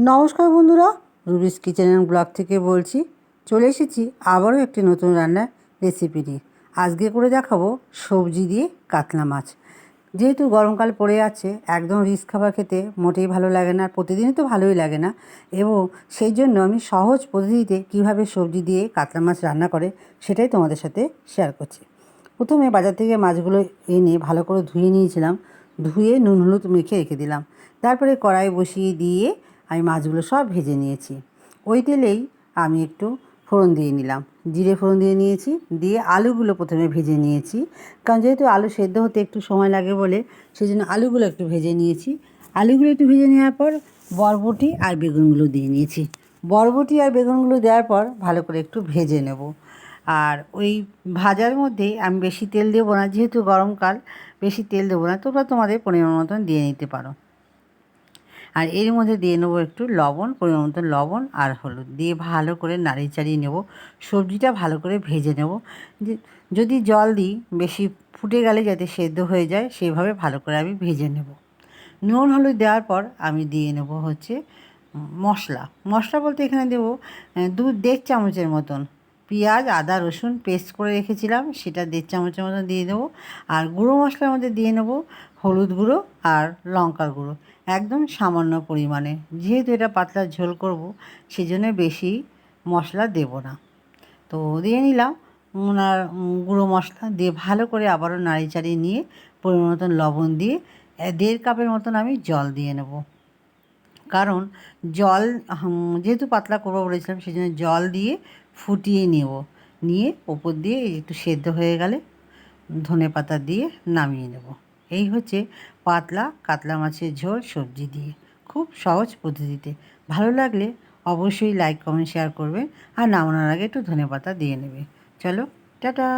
নমস্কার বন্ধুরা, রুবিস kitchen and blog থেকে বলছি। চলে এসেছি আবারও একটি নতুন রান্নার রেসিপি নিয়ে। আজকে করে দেখাবো সবজি দিয়ে কাতলা মাছ। যেহেতু গরমকাল পড়ে আছে, একদম রিচ খাবার খেতে মোটেই ভালো লাগে না, প্রতিদিনই তো ভালোই লাগে না। এবং সেই জন্য আমি সহজ পদ্ধতিতে কীভাবে সবজি দিয়ে কাতলা মাছ রান্না করে সেটাই তোমাদের সাথে শেয়ার করছি। প্রথমে বাজার থেকে মাছগুলো এনে ভালো করে ধুয়ে নিয়েছিলাম। ধুয়ে নুন হলুদ মেখে রেখে দিলাম। তারপরে কড়াই বসিয়ে দিয়ে আমি মাছগুলো সব ভেজে নিয়েছি। ওই তেলেই আমি একটু ফোড়ন দিয়ে নিলাম, জিরে ফোড়ন দিয়ে নিয়েছি। দিয়ে আলুগুলো প্রথমে ভেজে নিয়েছি, কারণ যেহেতু আলু সেদ্ধ হতে একটু সময় লাগে বলে সেই জন্য আলুগুলো একটু ভেজে নিয়েছি। আলুগুলো একটু ভেজে নেওয়ার পর বরবটি আর বেগুনগুলো দিয়ে নিয়েছি। বরবটি আর বেগুনগুলো দেওয়ার পর ভালো করে একটু ভেজে নেব। আর ওই ভাজার মধ্যেই আমি বেশি তেল দেবো না, যেহেতু গরমকাল বেশি তেল দেবো না, তোমরা তোমাদের পরিমাণ মতন দিয়ে নিতে পারো। আর এর মধ্যে দিয়ে নেবো একটু লবণ, পরিমাণ মতো লবণ আর হলুদ দিয়ে ভালো করে নাড়িয়ে চাড়িয়ে নেব। সবজিটা ভালো করে ভেজে নেব। যদি জল দিই বেশি ফুটে গেলে যাতে সেদ্ধ হয়ে যায়, সেভাবে ভালো করে আমি ভেজে নেব। নুন হলুদ দেওয়ার পর আমি দিয়ে নেব হচ্ছে মশলা। মশলা বলতে এখানে দেবো 1.5 চামচের মতন পেঁয়াজ, আদা, রসুন পেস্ট করে রেখেছিলাম, সেটা 1.5 চামচের মতন দিয়ে দেবো। আর গুঁড়ো মশলার মধ্যে দিয়ে নেবো হলুদ গুঁড়ো আর লঙ্কার গুঁড়ো, একদম সামান্য পরিমাণে। যেহেতু এটা পাতলা ঝোল করব, সেই জন্য বেশি মশলা দেব না। তো দিয়ে নিলাম আর গুঁড়ো মশলা দিয়ে ভালো করে আবারও নাড়ি চাড়িয়ে নিয়ে পরিমাণ মতন লবণ দিয়ে 1.5 কাপের মতন আমি জল দিয়ে নেব। কারণ জল যেহেতু পাতলা করবো বলেছিলাম, সেই জন্য জল দিয়ে ফুটিয়ে নেব। নিয়ে ওপর দিয়ে একটু সেদ্ধ হয়ে গেলে ধনেপাতা দিয়ে নামিয়ে নেব। এই হচ্ছে পাতলা কাতলা মাছের ঝোল সবজি দিয়ে, খুব সহজ পদ্ধতিতে। ভালো লাগলে অবশ্যই লাইক কমেন্ট শেয়ার করবে, আর নামানোর আগে একটু ধনেপাতা দিয়ে নেবে। চলো, টাটা।